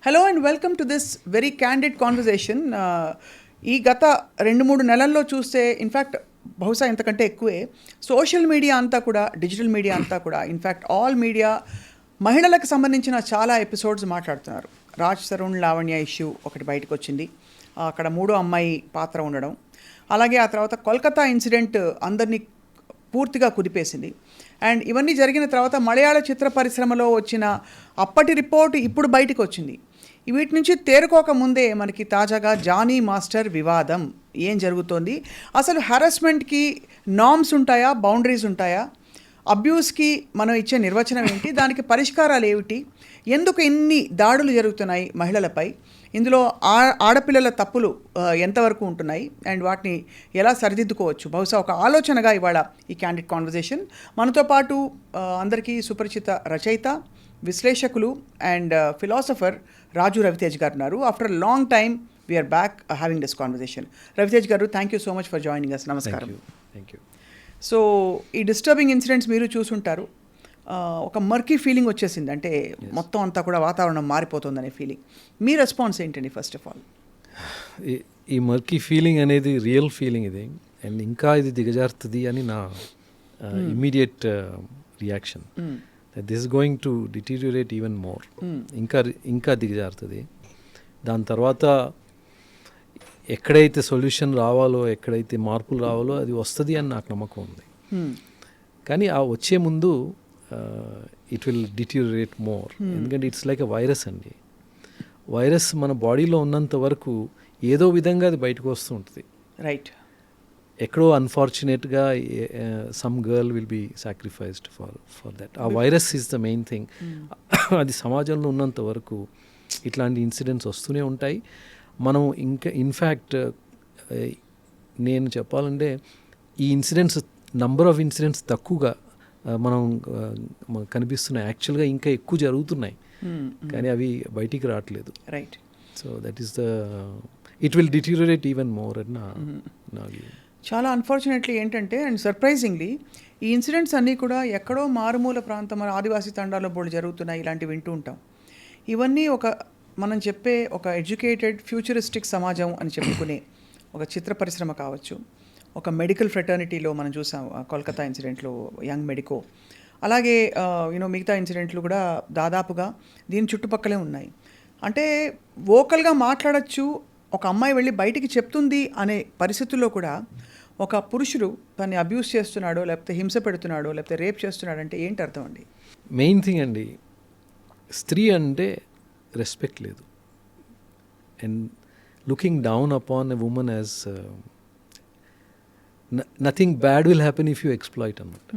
Hello and welcome to this very candid conversation. ఈ గత 2-3 నెలల్లో చూస్తే ఇన్ఫ్యాక్ట్ బహుశా ఇంతకంటే ఎక్కువే సోషల్ మీడియా అంతా కూడా, డిజిటల్ మీడియా అంతా కూడా, ఇన్ఫ్యాక్ట్ ఆల్ మీడియా మహిళలకు సంబంధించిన చాలా ఎపిసోడ్స్ మాట్లాడుతున్నారు. రాజ్ తరుణ్ లావణ్య ఇష్యూ ఒకటి బయటకు వచ్చింది, అక్కడ 3వ అమ్మాయి పాత్ర ఉండడం, అలాగే ఆ తర్వాత కోల్కతా ఇన్సిడెంట్ అందరినీ పూర్తిగా కుదిపేసింది. అండ్ ఇవన్నీ జరిగిన తర్వాత మలయాళ చిత్ర పరిశ్రమలో వచ్చిన అప్పటి రిపోర్ట్ ఇప్పుడు బయటకు వచ్చింది. వీటి నుంచి తేరుకోక ముందే మనకి తాజాగా జానీ మాస్టర్ వివాదం ఏం జరుగుతోంది, అసలు హెరాస్మెంట్కి నార్మ్స్ ఉంటాయా, బౌండరీస్ ఉంటాయా, అబ్యూస్కి మనం ఇచ్చే నిర్వచనం ఏంటి, దానికి పరిష్కారాలు ఏమిటి, ఎందుకు ఇన్ని దాడులు జరుగుతున్నాయి మహిళలపై, ఇందులో ఆడపిల్లల తప్పులు ఎంతవరకు ఉంటున్నాయి అండ్ వాటిని ఎలా సరిదిద్దుకోవచ్చు, బహుశా ఒక ఆలోచనగా ఇవాళ ఈ క్యాండిడ్ కాన్వర్జేషన్. మనతో పాటు అందరికీ సుపరిచిత రచయిత, విశ్లేషకులు అండ్ ఫిలాసఫర్ రాజు రవితేజ్ గారు ఉన్నారు. After long time we're back having this conversation. Ravitej garu, thank you so much for joining us. నమస్కారం. Thank you. సో ఈ డిస్టర్బింగ్ ఇన్సిడెంట్స్ మీరు చూసుంటారు. ఒక మర్కీ ఫీలింగ్ వచ్చేసింది, అంటే మొత్తం అంతా కూడా వాతావరణం మారిపోతుందనే ఫీలింగ్. మీ రెస్పాన్స్ ఏంటండి ఫస్ట్ ఆఫ్ ఆల్? ఈ మర్కీ ఫీలింగ్ అనేది రియల్ ఫీలింగ్ ఇది, అండ్ ఇంకా ఇది దిగజారుతుంది అని నా immediate reaction. This is going to డిటీరియోరేట్ even more. ఇంకా దిగజారుతుంది. దాని తర్వాత ఎక్కడైతే సొల్యూషన్ రావాలో, ఎక్కడైతే మార్పులు రావాలో అది వస్తుంది అని నాకు నమ్మకం ఉంది. కానీ ఆ వచ్చే ముందు ఇట్ విల్ డిటీరియోరేట్ మోర్. ఎందుకంటే ఇట్స్ లైక్ ఎ వైరస్ అండి. వైరస్ మన బాడీలో ఉన్నంత వరకు ఏదో విధంగా అది బయటకు వస్తూ ఉంటుంది. రైట్. ఎక్కడో అన్ఫార్చునేట్గా some girl will be sacrificed for that. ఆ virus is the main thing. అది సమాజంలో ఉన్నంత వరకు ఇట్లాంటి ఇన్సిడెంట్స్ వస్తూనే ఉంటాయి. మనం ఇంకా ఇన్ఫ్యాక్ట్ నేను చెప్పాలంటే ఈ ఇన్సిడెంట్స్, నంబర్ ఆఫ్ ఇన్సిడెంట్స్ తక్కువగా మనం కనిపిస్తున్నాయి. యాక్చువల్గా ఇంకా ఎక్కువ జరుగుతున్నాయి, కానీ అవి బయటికి రావట్లేదు. Right. So that is it will డిటీరియోరేట్ even more అని నా వ్యూ. చాలా అన్ఫార్చునేట్లీ ఏంటంటే, అండ్ సర్ప్రైజింగ్లీ ఈ ఇన్సిడెంట్స్ అన్నీ కూడా ఎక్కడో మారుమూల ప్రాంతం, ఆదివాసీ తండాల్లో బోర్డు జరుగుతున్నాయి, ఇలాంటివి వింటూ ఉంటాం. ఇవన్నీ మనం చెప్పే ఒక ఎడ్యుకేటెడ్ ఫ్యూచరిస్టిక్ సమాజం అని చెప్పుకునే ఒక చిత్ర పరిశ్రమ కావచ్చు, ఒక మెడికల్ ఫ్రెటర్నిటీలో మనం చూసాం కోల్కతా ఇన్సిడెంట్లో యంగ్ మెడికో, అలాగే మిగతా ఇన్సిడెంట్లు కూడా దాదాపుగా దీని చుట్టుపక్కలే ఉన్నాయి. అంటే వోకల్గా మాట్లాడచ్చు, ఒక అమ్మాయి వెళ్ళి బయటికి చెప్తుంది అనే పరిస్థితుల్లో కూడా ఒక పురుషుడు తన్ని అబ్యూస్ చేస్తున్నాడో, లేకపోతే హింస పెడుతున్నాడో, లేకపోతే రేప్ చేస్తున్నాడు అంటే ఏంటి అర్థం అండి? మెయిన్ థింగ్ అండి, స్త్రీ అంటే రెస్పెక్ట్ లేదు. And looking down upon a women as nothing bad will happen if you exploit అన్నమాట.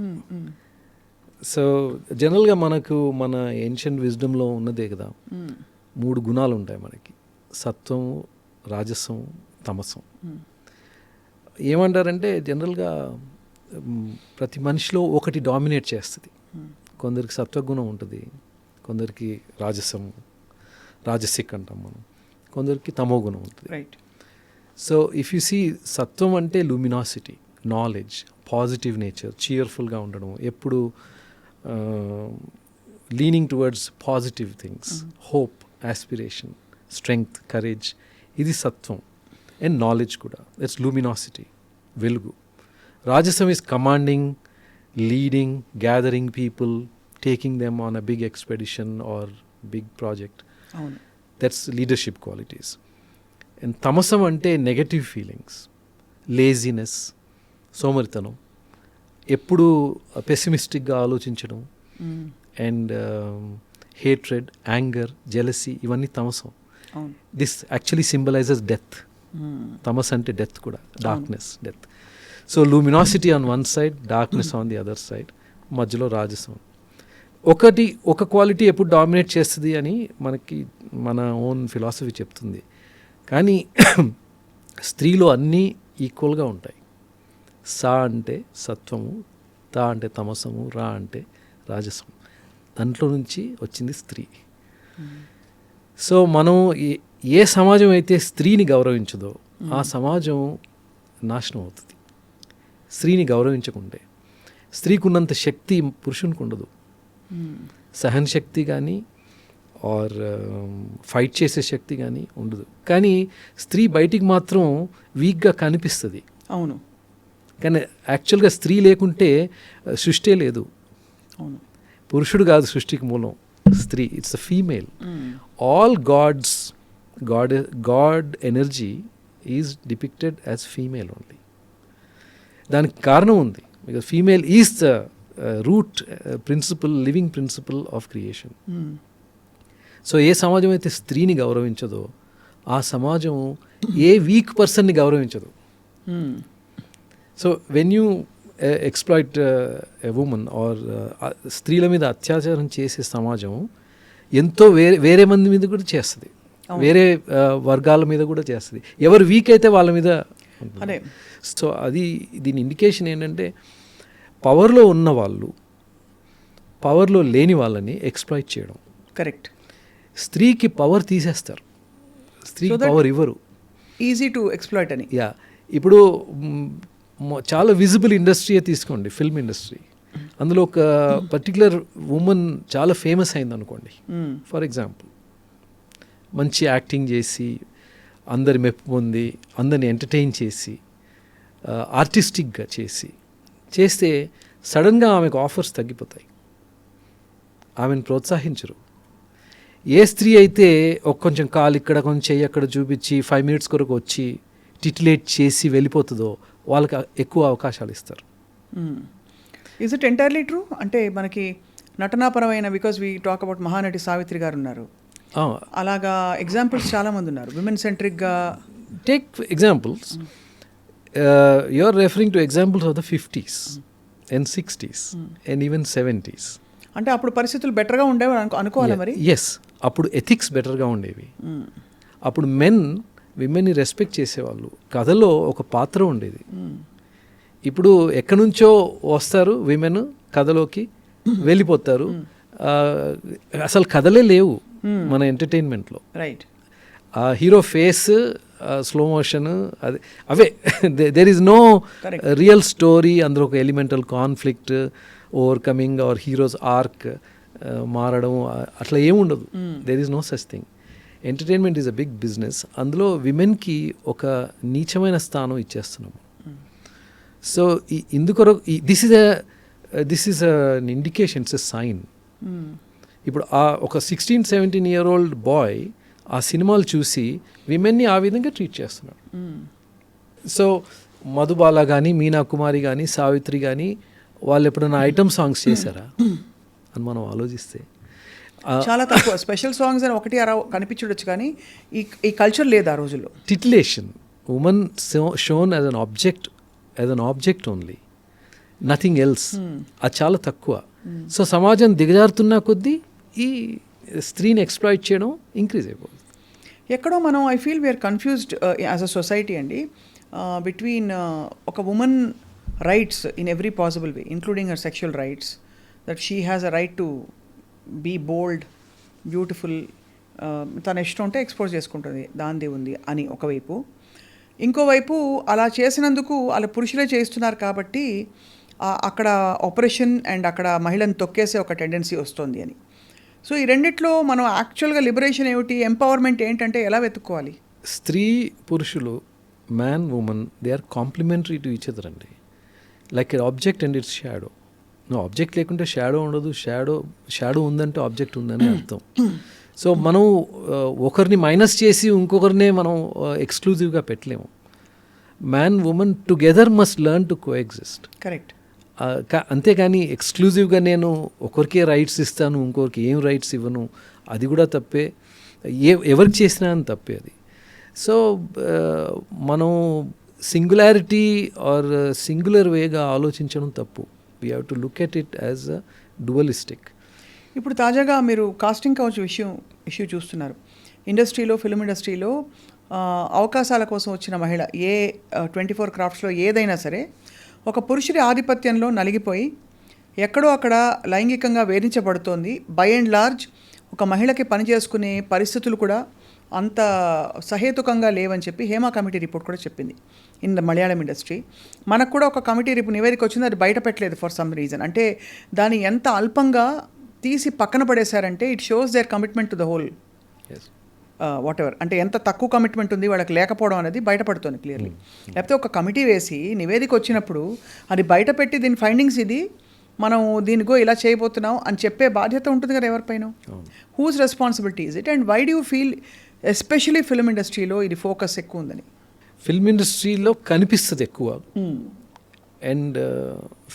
సో జనరల్గా మనకు మన ఏన్షియంట్ విజ్డమ్లో ఉన్నదే కదా, 3 గుణాలు ఉంటాయి మనకి: సత్వం, రాజసం, తమసం. ఏమంటారంటే జనరల్గా ప్రతి మనిషిలో ఒకటి డామినేట్ చేస్తుంది. కొందరికి సత్వగుణం ఉంటుంది, కొందరికి రాజసిక్ అంటాం మనం, కొందరికి తమో గుణం ఉంటుంది. Right. So if you see, సత్వం అంటే లూమినాసిటీ, నాలెడ్జ్, పాజిటివ్ నేచర్, చీర్ఫుల్గా ఉండడం, ఎప్పుడు leaning towards positive things, hope, aspiration, strength, courage, ఇది సత్వం. అండ్ నాలెడ్జ్ కూడా, దట్స్ లూమినాసిటీ, వెలుగు. రాజసం is commanding, leading, gathering people, taking them on a big expedition or big project. That's leadership qualities. And తమసం అంటే నెగటివ్ ఫీలింగ్స్, లేజినెస్, సోమరితనం, ఎప్పుడు పెసిమిస్టిక్గా ఆలోచించడం, అండ్ హేట్రెడ్, యాంగర్, జెలసీ, ఇవన్నీ తమసం. This actually symbolises death. తమస్ అంటే డెత్ కూడా, darkness, death. So luminosity on one side, darkness on the other side, మధ్యలో రాజసం. ఒక క్వాలిటీ ఎప్పుడు డామినేట్ చేస్తుంది అని మనకి మన ఓన్ ఫిలాసఫీ చెప్తుంది. కానీ స్త్రీలో అన్నీ ఈక్వల్గా ఉంటాయి. సా అంటే సత్వము, తా అంటే తమసము, రా అంటే రాజసం. దాంట్లో నుంచి వచ్చింది స్త్రీ. సో మనం ఏ సమాజం అయితే స్త్రీని గౌరవించదో ఆ సమాజం నాశనం అవుతుంది. స్త్రీని గౌరవించకుంటే, స్త్రీకి ఉన్నంత శక్తి పురుషునికి ఉండదు. సహన శక్తి కానీ ఆర్ ఫైట్ చేసే శక్తి కానీ ఉండదు. కానీ స్త్రీ బయటికి మాత్రం వీక్గా కనిపిస్తుంది. అవును. కానీ యాక్చువల్గా స్త్రీ లేకుంటే సృష్టి లేదు. అవును. పురుషుడు కాదు సృష్టికి మూలం, స్త్రీ. It's a female. All god energy is depicted as female only. దానికి కారణం ఉంది. Because female is the root principle, living principle of creation. So ఏ సమాజం అయితే స్త్రీని గౌరవించదో ఆ సమాజం ఏ వీక్ పర్సన్ని గౌరవించదు. So when you exploit a woman or స్త్రీల మీద అత్యాచారం చేసే సమాజం ఎంతో వేరే మంది మీద కూడా చేస్తుంది, వేరే వర్గాల మీద కూడా చేస్తుంది. ఎవరు వీక్ అయితే వాళ్ళ మీద. సో అది దీని ఇండికేషన్ ఏంటంటే పవర్లో ఉన్న వాళ్ళు పవర్లో లేని వాళ్ళని ఎక్స్ప్లాయిట్ చేయడం. కరెక్ట్. స్త్రీకి పవర్ తీసేస్తారు, స్త్రీకి పవర్ ఇవ్వరు. ఈజీ టు ఎక్స్ప్లాయిట్ అని. యా, ఇప్పుడు చాలా విజిబుల్ ఇండస్ట్రీయే తీసుకోండి, ఫిల్మ్ ఇండస్ట్రీ. అందులో ఒక పర్టికులర్ ఉమెన్ చాలా ఫేమస్ అయింది అనుకోండి. ఫర్ ఎగ్జాంపుల్, మంచి యాక్టింగ్ చేసి అందరి మెప్పు పొంది అందరిని ఎంటర్టైన్ చేసి ఆర్టిస్టిక్గా చేస్తే సడన్గా ఆమెకు ఆఫర్స్ తగ్గిపోతాయి, ఆమెను ప్రోత్సహించరు. ఏ స్త్రీ అయితే కొంచెం కాలు ఇక్కడ కొంచెం చెయ్యి అక్కడ చూపించి 5 minutes కొరకు వచ్చి టిటిలేట్ చేసి వెళ్ళిపోతుందో వాళ్ళకి ఎక్కువ అవకాశాలు ఇస్తారు. Is it entirely true? అంటే మనకి నటనాపరమైన, because we talk about Mahanati Savitri garu ఉన్నారు, అలాగా ఎగ్జాంపుల్స్ చాలామంది ఉన్నారు విమెన్ సెంట్రిక్గా. Take examples, you are referring to examples of the 50s and 60s and even 70s. అంటే అప్పుడు పరిస్థితులు బెటర్గా ఉండేవి అనుకోవాలి మరి. ఎస్, అప్పుడు ఎథిక్స్ బెటర్గా ఉండేవి. అప్పుడు మెన్ విమెన్ని రెస్పెక్ట్ చేసేవాళ్ళు, కథలో ఒక పాత్ర ఉండేది. ఇప్పుడు ఎక్కడి నుంచో వస్తారు విమెన్, కథలోకి వెళ్ళిపోతారు, అసలు కథలే లేవు మన ఎంటర్టైన్మెంట్లో. Right. Hero face, slow motion, అవే there is no real story. అందులో ఒక elemental conflict, overcoming or hero's arc మారడం అట్లా ఏముండదు. There is no such thing. Entertainment is a big business. అందులో విమెన్కి ఒక నీచమైన స్థానం ఇచ్చేస్తున్నాము. సో ఇందుకొరకు this is an indication, it's a sign. ఇప్పుడు ఒక 16-17-year-old బాయ్ ఆ సినిమాలు చూసి విమెన్ని ఆ విధంగా ట్రీట్ చేస్తున్నాడు. సో మధుబాల కానీ, మీనా కుమారి కానీ, సావిత్రి కానీ వాళ్ళు ఎప్పుడైనా ఐటమ్ సాంగ్స్ చేశారా అని మనం ఆలోచిస్తే చాలా తక్కువ. స్పెషల్ సాంగ్స్ అని 1-6 కనిపించవచ్చు, కానీ ఈ కల్చర్ లేదు ఆ రోజుల్లో. టిటిలేషన్, women shown as an object only, nothing else. అది చాలా తక్కువ. సో సమాజం దిగజారుతున్న కొద్దీ ఈ స్త్రీని ఎక్స్ప్లాయిట్ చేయడం ఇంక్రీజ్ అయిపోతుంది. ఎక్కడో మనం I feel we're confused as a society అండి, బిట్వీన్ ఒక women rights in every possible way, including her sexual rights, that she has a right to be bold, beautiful, తన ఇష్టం ఉంటే ఎక్స్పోజ్ చేసుకుంటుంది, దాందే ఉంది అని ఒకవైపు. ఇంకోవైపు అలా చేసినందుకు అలా పురుషులే చేస్తున్నారు కాబట్టి అక్కడ ఆపరేషన్ అండ్ అక్కడ మహిళను తొక్కేసే ఒక టెండెన్సీ వస్తుంది అని. సో ఈ రెండిట్లో మనం యాక్చువల్గా లిబరేషన్ ఏమిటి, ఎంపవర్మెంట్ ఏంటంటే ఎలా వెతుక్కోవాలి? స్త్రీ పురుషులు, man woman, they are complementary to each other అండి. Like object and its shadow. Object లేకుంటే షాడో ఉండదు, షాడో ఉందంటే ఆబ్జెక్ట్ ఉందని అర్థం. సో మనం ఒకరిని మైనస్ చేసి ఇంకొకరినే మనం ఎక్స్క్లూజివ్గా పెట్టలేము. Man women together must learn to coexist. Correct. అంతేకాని ఎక్స్క్లూజివ్గా నేను ఒకరికే రైట్స్ ఇస్తాను, ఇంకొకరికి ఏం రైట్స్ ఇవ్వను, అది కూడా తప్పే. ఎవరికి చేసినా అని తప్పే అది. సో మనం సింగులారిటీ ఆర్ సింగులర్ వేగా ఆలోచించడం తప్పు. We have to look at it as a dualistic. ఇప్పుడు తాజాగా మీరు కాస్టింగ్ కౌచ్ ఇష్యూ చూస్తున్నారు. ఇండస్ట్రీలో, ఫిల్మ్ ఇండస్ట్రీలో అవకాశాల కోసం వచ్చిన మహిళ 24 క్రాఫ్ట్స్లో ఏదైనా సరే ఒక పురుషుడి ఆధిపత్యంలో నలిగిపోయి ఎక్కడో అక్కడ లైంగికంగా వేధించబడుతోంది. బై అండ్ లార్జ్ ఒక మహిళకి పని చేసుకునే పరిస్థితులు కూడా అంత సహేతుకంగా లేవని చెప్పి హేమా కమిటీ రిపోర్ట్ కూడా చెప్పింది ఇన్ ద మలయాళం ఇండస్ట్రీ. మనకు కూడా ఒక కమిటీ నివేదిక వచ్చింది, అది బయట పెట్టలేదు ఫర్ సమ్ రీజన్. అంటే దాన్ని ఎంత అల్పంగా తీసి పక్కన పడేశారంటే it shows their commitment to the whole Yes. Whatever. అంటే ఎంత తక్కువ కమిట్మెంట్ ఉంది వాళ్ళకి లేకపోవడం అనేది బయటపడుతుంది క్లియర్లీ. లేకపోతే ఒక కమిటీ వేసి నివేదిక వచ్చినప్పుడు అది బయట పెట్టి దీని ఫైండింగ్స్ ఇది, మనం దీనికో ఇలా చేయబోతున్నాం అని చెప్పే బాధ్యత ఉంటుంది కదా ఎవరిపైన. Whose responsibility is it and why do you feel especially film ఇండస్ట్రీలో ఇది ఫోకస్ ఎక్కువ ఉందని? ఫిల్మ్ ఇండస్ట్రీలో కనిపిస్తుంది ఎక్కువ. అండ్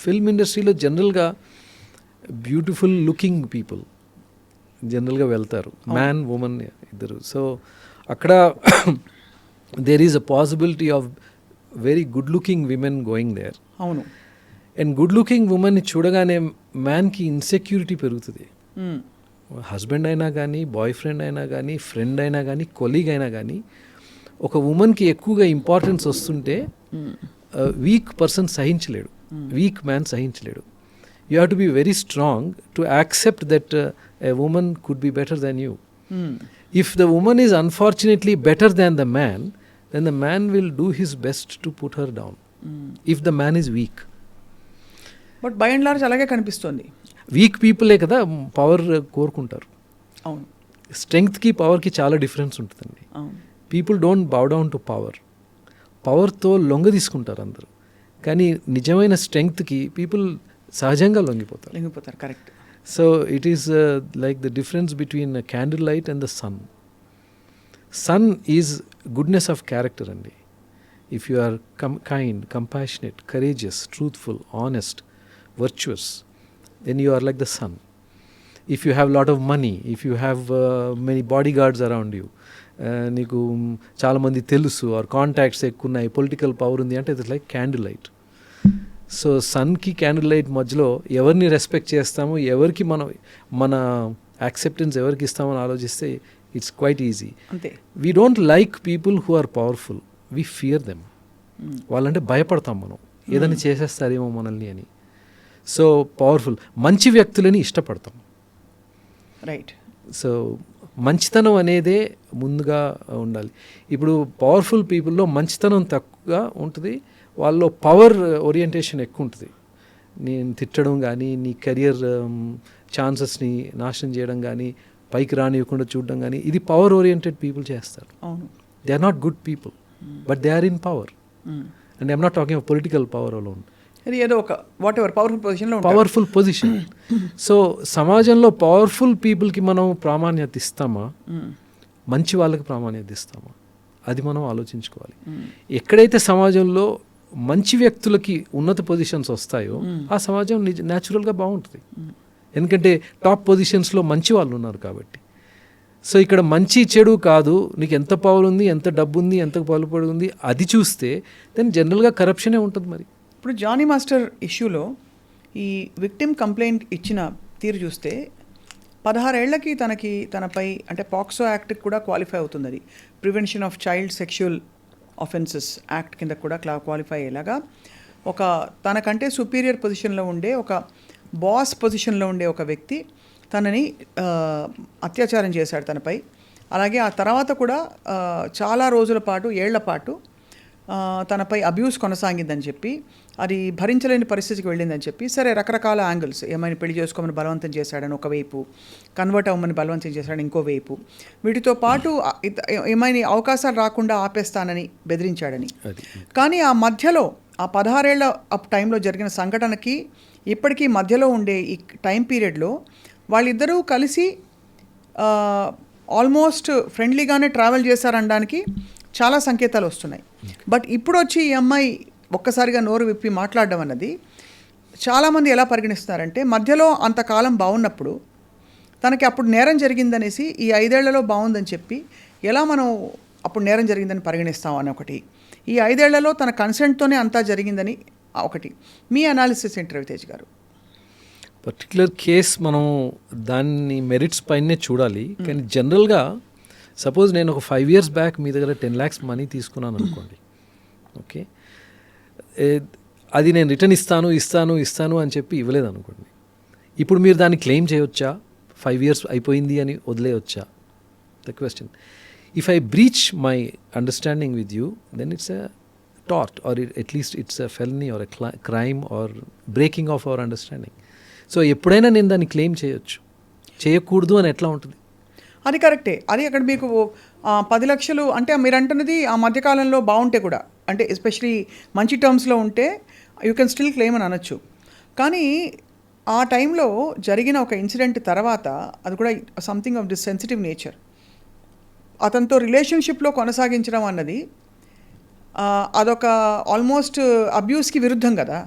ఫిల్మ్ ఇండస్ట్రీలో జనరల్గా బ్యూటిఫుల్ లుకింగ్ పీపుల్ జనరల్గా వెళ్తారు, మ్యాన్ ఉమెన్ ఇద్దరు. సో అక్కడ there is a possibility of very good looking women going there. అవును. అండ్ గుడ్ లుకింగ్ ఉమెన్ని చూడగానే మ్యాన్కి ఇన్సెక్యూరిటీ పెరుగుతుంది. హస్బెండ్ అయినా కానీ, బాయ్ ఫ్రెండ్ అయినా కానీ, ఫ్రెండ్ అయినా కానీ, కొలీగ్ అయినా కానీ, ఒక ఉమెన్కి ఎక్కువగా ఇంపార్టెన్స్ వస్తుంటే వీక్ పర్సన్ సహించలేడు, వీక్ మ్యాన్ సహించలేడు. You have to be very strong to accept that a woman could be better than you. If the woman is unfortunately better than the man, then the man will do his best to put her down. If the man is weak. But by and large అలాగే కనిపిస్తుంది. Week పీపులే కదా power కోరుకుంటారు. అవును. స్ట్రెంగ్త్కి పవర్కి చాలా difference ఉంటుందండి. అవును. People don't bow down to power. పవర్తో లొంగ తీసుకుంటారు అందరూ, కానీ నిజమైన స్ట్రెంగ్త్కి పీపుల్ సహజంగా లొంగిపోతారు. Correct. So it is like the difference between a candlelight and the sun. Sun is goodness of character andi. If you are kind, compassionate, courageous, truthful, honest, virtuous, then you are like the sun. If you have lot of money, if you have many bodyguards around you, నీకు చాలా మంది తెలుసు are contacts ఎక్కువ ఉన్నాయి, political power ఉంది అంటే it's like candle light. So సన్కి candle light మధ్యలో ఎవరిని రెస్పెక్ట్ చేస్తామో, ఎవరికి మన యాక్సెప్టెన్స్ ఎవరికి ఇస్తామని ఆలోచిస్తే ఇట్స్ క్వైట్ ఈజీ. అంతే. We don't like people who are powerful, we fear them. వాళ్ళంటే భయపడతాం మనం, ఏదైనా చేసేస్తారేమో మనల్ని అని. సో పవర్ఫుల్ మంచి వ్యక్తులని ఇష్టపడతాం. రైట్. సో మంచితనం అనేదే ముందుగా ఉండాలి. ఇప్పుడు పవర్ఫుల్ పీపుల్లో మంచితనం తక్కువగా ఉంటుంది, వాళ్ళలో పవర్ ఓరియంటేషన్ ఎక్కువ ఉంటుంది. నేను తిట్టడం కానీ, నీ కెరియర్ ఛాన్సెస్ని నాశనం చేయడం కానీ, పైకి రానివ్వకుండా చూడడం కానీ, ఇది పవర్ ఓరియంటెడ్ పీపుల్ చేస్తారు. They are not good people, but they are in power. And I'm not talking of political power alone. ఏదో ఒక whatever powerful position. So సమాజంలో పవర్ఫుల్ పీపుల్కి మనం ప్రామాణ్యత ఇస్తామా, మంచి వాళ్ళకి ప్రామాణ్యత ఇస్తామా, అది మనం ఆలోచించుకోవాలి. ఎక్కడైతే సమాజంలో మంచి వ్యక్తులకి ఉన్నత పొజిషన్స్ వస్తాయో ఆ సమాజం న్యాచురల్గా బాగుంటుంది. ఎందుకంటే టాప్ పొజిషన్స్లో మంచి వాళ్ళు ఉన్నారు కాబట్టి. సో ఇక్కడ మంచి చెడు కాదు, నీకు ఎంత పవర్ ఉంది, ఎంత డబ్బు ఉంది, ఎంత పలుపడి ఉంది, అది చూస్తే దెన్ జనరల్గా కరప్షనే ఉంటుంది. మరి ఇప్పుడు జానీ మాస్టర్ ఇష్యూలో ఈ విక్టిమ్ కంప్లైంట్ ఇచ్చిన తీరు చూస్తే 16 ఏళ్లకి తనపై అంటే పాక్సో యాక్ట్కి కూడా క్వాలిఫై అవుతుంది. అది prevention of child sexual offences act కింద కూడా క్వాలిఫై అయ్యేలాగా ఒక తనకంటే సుపీరియర్ పొజిషన్లో ఉండే, ఒక బాస్ పొజిషన్లో ఉండే ఒక వ్యక్తి తనని అత్యాచారం చేశాడు తనపై. అలాగే ఆ తర్వాత కూడా చాలా రోజుల పాటు, ఏళ్ల పాటు తనపై అబ్యూస్ కొనసాగిందని చెప్పి, అది భరించలేని పరిస్థితికి వెళ్ళిందని చెప్పి, సరే రకరకాల యాంగిల్స్, ఏమైనా పెళ్లి చేసుకోమని బలవంతం చేశాడని ఒకవైపు, కన్వర్ట్ అవ్వమని బలవంతం చేశాడని ఇంకోవైపు, వీటితో పాటు ఏమైనా అవకాశాలు రాకుండా ఆపేస్తానని బెదిరించాడని. కానీ ఆ మధ్యలో ఆ 16 ఏళ్ల టైంలో జరిగిన సంఘటనకి ఇప్పటికీ మధ్యలో ఉండే ఈ టైం పీరియడ్లో వాళ్ళిద్దరూ కలిసి ఆల్మోస్ట్ ఫ్రెండ్లీగానే ట్రావెల్ చేశారనడానికి చాలా సంకేతాలు వస్తున్నాయి. బట్ ఇప్పుడు వచ్చి ఈ అమ్మాయి ఒక్కసారిగా నోరు విప్పి మాట్లాడడం అన్నది చాలామంది ఎలా పరిగణిస్తున్నారంటే, మధ్యలో అంతకాలం బాగున్నప్పుడు తనకి అప్పుడు నేరం జరిగిందనేసి ఈ 5 ఏళ్లలో బాగుందని చెప్పి ఎలా మనం అప్పుడు నేరం జరిగిందని పరిగణిస్తాం అని ఒకటి, ఈ 5 ఏళ్లలో తన కన్సెంట్తోనే అంతా జరిగిందని ఒకటి. మీ అనాలిసిస్ ఏంటి రవితేజ్ గారు? పర్టికులర్ కేస్ మనం దాన్ని మెరిట్స్ పైనే చూడాలి. కానీ జనరల్గా సపోజ్ నేను ఒక 5 years బ్యాక్ మీ దగ్గర 10 lakhs మనీ తీసుకున్నాను అనుకోండి, ఓకే, అది నేను రిటర్న్ ఇస్తాను అని చెప్పి ఇవ్వలేదు అనుకోండి. ఇప్పుడు మీరు దాన్ని క్లెయిమ్ చేయవచ్చా? 5 years అయిపోయింది అని వదిలేయవచ్చా? The question. If I breach my understanding with you, then it's a tort or at least it's a felony or a crime or breaking of our understanding. So ఎప్పుడైనా నేను దాన్ని క్లెయిమ్ చేయొచ్చు. చేయకూడదు అని ఎట్లా ఉంటుంది? అది కరెక్టే. అది అక్కడ మీకు 10 లక్షలు అంటే మీరు అంటున్నది ఆ మధ్యకాలంలో బాగుంటే కూడా, అంటే ఎస్పెషలీ మంచి టర్మ్స్లో ఉంటే యూ కెన్ స్టిల్ క్లెయిమ్ అని అనొచ్చు. కానీ ఆ టైంలో జరిగిన ఒక ఇన్సిడెంట్ తర్వాత అది కూడా something of this sensitive nature, అతనితో రిలేషన్షిప్లో కొనసాగించడం అన్నది అదొక ఆల్మోస్ట్ అబ్యూస్కి విరుద్ధం కదా.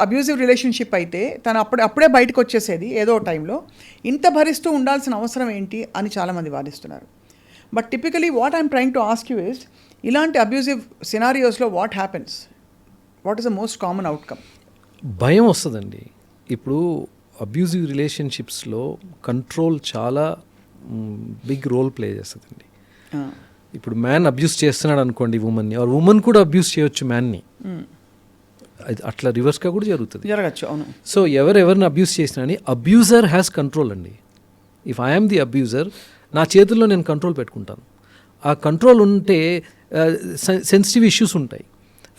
అబ్యూజివ్ రిలేషన్షిప్ అయితే తను అప్పుడే బయటకు వచ్చేసేది ఏదో టైంలో. ఇంత భరిస్తూ ఉండాల్సిన అవసరం ఏంటి అని చాలామంది వాదిస్తున్నారు. But typically what I'm trying to ask you is, ఇలాంటి అబ్యూజివ్ సినారియోస్లో what happens, what is the most common outcome? భయం వస్తుందండి. ఇప్పుడు అబ్యూజివ్ రిలేషన్షిప్స్లో కంట్రోల్ చాలా బిగ్ రోల్ ప్లే చేస్తుందండి. ఇప్పుడు మ్యాన్ అబ్యూస్ చేస్తున్నాడు అనుకోండి ఉమెన్ని, ఆర్ ఉమెన్ కూడా అబ్యూస్ చేయొచ్చు మ్యాన్ని. అట్లా రివర్స్గా కూడా జరగచ్చు. అవును. సో ఎవరిని అబ్యూస్ చేసినా అని అబ్యూజర్ హ్యాస్ కంట్రోల్ అండి. ఇఫ్ ఐఎమ్ ది అబ్యూజర్, నా చేతుల్లో నేను కంట్రోల్ పెట్టుకుంటాను. ఆ కంట్రోల్ ఉంటే సెన్సిటివ్ ఇష్యూస్ ఉంటాయి,